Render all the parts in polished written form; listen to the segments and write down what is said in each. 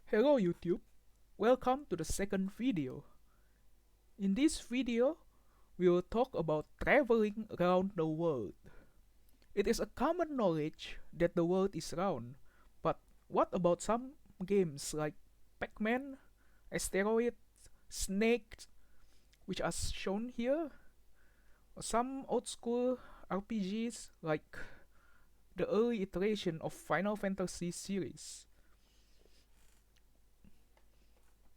Hello YouTube, welcome to the second video. In this video, we will talk about traveling around the world. It is a common knowledge that the world is round, but what about some games like Pac-Man, Asteroids, Snakes, which are shown here, or some old school RPGs like the early iteration of Final Fantasy series?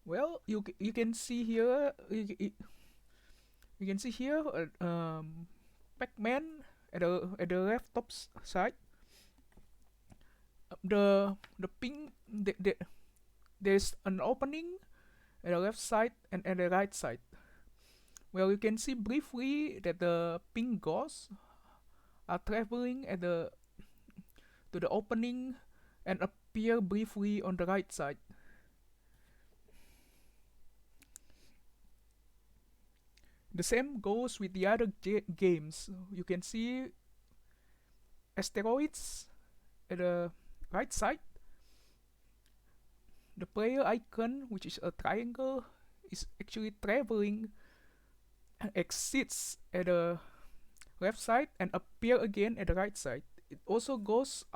Well, you can see here you can see here Pac-Man at the left side. The pink there's an opening at the left side and at the right side. Well, you can see briefly that the pink ghosts are traveling at the to the opening and appear briefly on the right side. The same goes with the other games. You can see asteroids at the right side. The player icon, which is a triangle, is actually traveling, exits at the left side and appear again at the right side. It also goes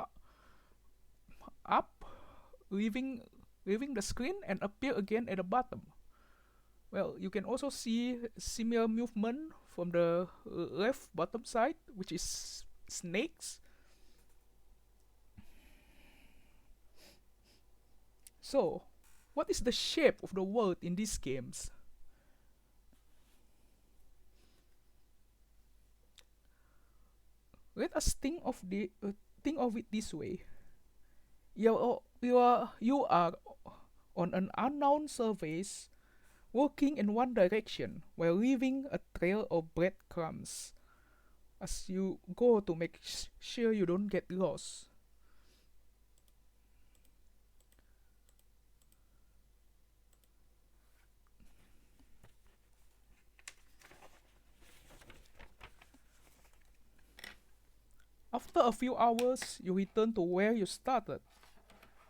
up, leaving the screen and appear again at the bottom. Well, you can also see similar movement from the left bottom side, which is snakes. So, what is the shape of the world in these games? Let us think of it this way. You are on an unknown surface, walking in one direction while leaving a trail of breadcrumbs as you go to make sure you don't get lost. After a few hours, you return to where you started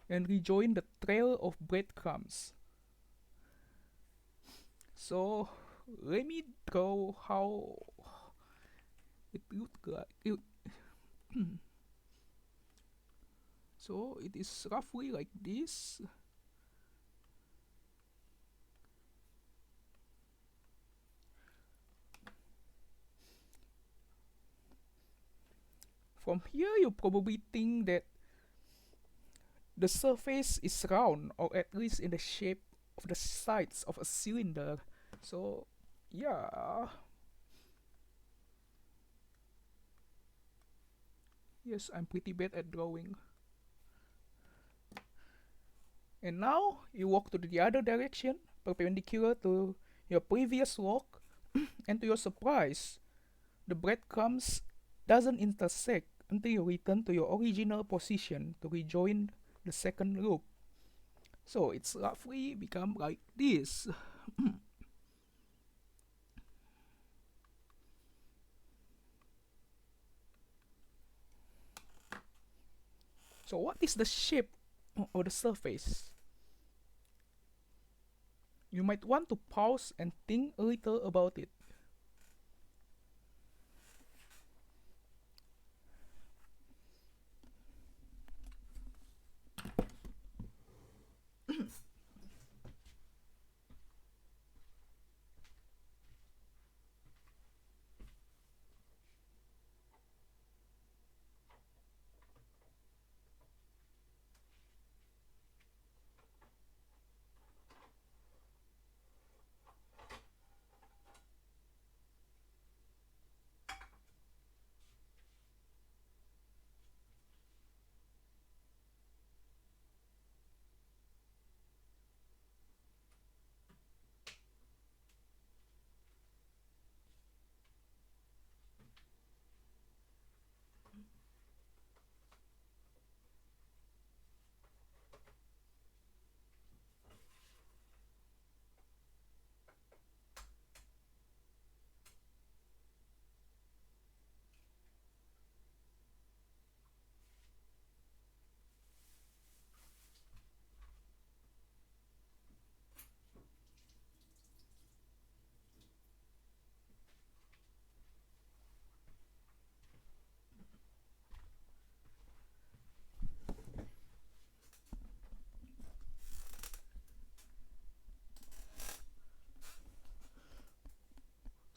and rejoin the trail of breadcrumbs. So, let me draw how it looked like. So, it is roughly like this. From here, you probably think that the surface is round, or at least in the shape of the sides of a cylinder. So, yeah. Yes, I'm pretty bad at drawing. And now, you walk to the other direction, perpendicular to your previous walk, and to your surprise, the breadcrumbs doesn't intersect until you return to your original position to rejoin the second loop. So it's roughly become like this. So what is the shape of the surface? You might want to pause and think a little about it.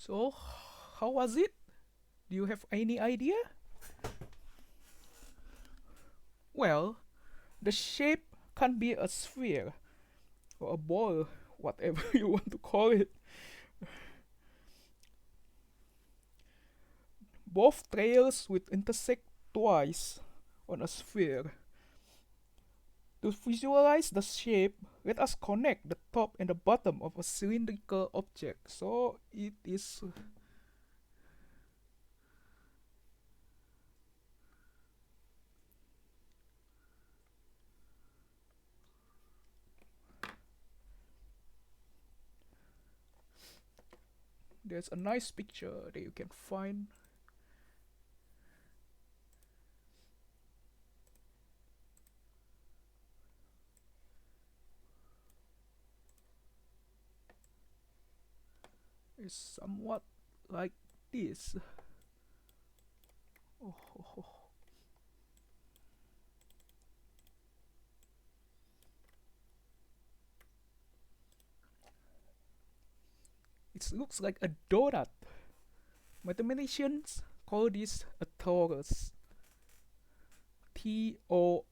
So, how was it? Do you have any idea? Well, the shape can be a sphere or a ball, whatever you want to call it. Both trails will intersect twice on a sphere. To visualize the shape, let us connect the top and the bottom of a cylindrical object. So it is. There's a nice picture that you can find. It's somewhat like this. Oh, oh, oh. It looks like a donut. Mathematicians call this a torus. Torus.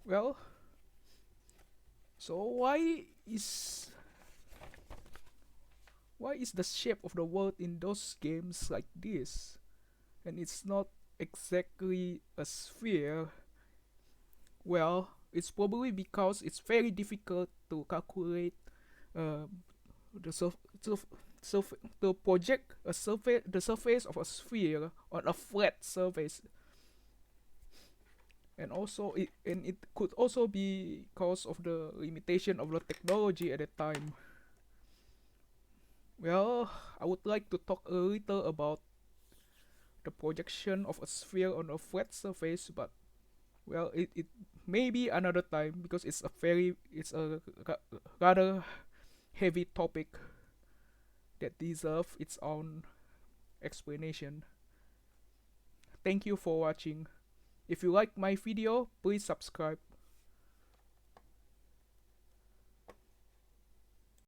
Well, so why is the shape of the world in those games like this? And it's not exactly a sphere. Well, it's probably because it's very difficult to calculate uh, the to project the surface of a sphere on a flat surface, and it could also be because of the limitation of the technology at the time. Well, I would like to talk a little about the projection of a sphere on a flat surface, but well, it may be another time because it's a rather heavy topic that deserves its own explanation. Thank you for watching. If you like my video, please subscribe.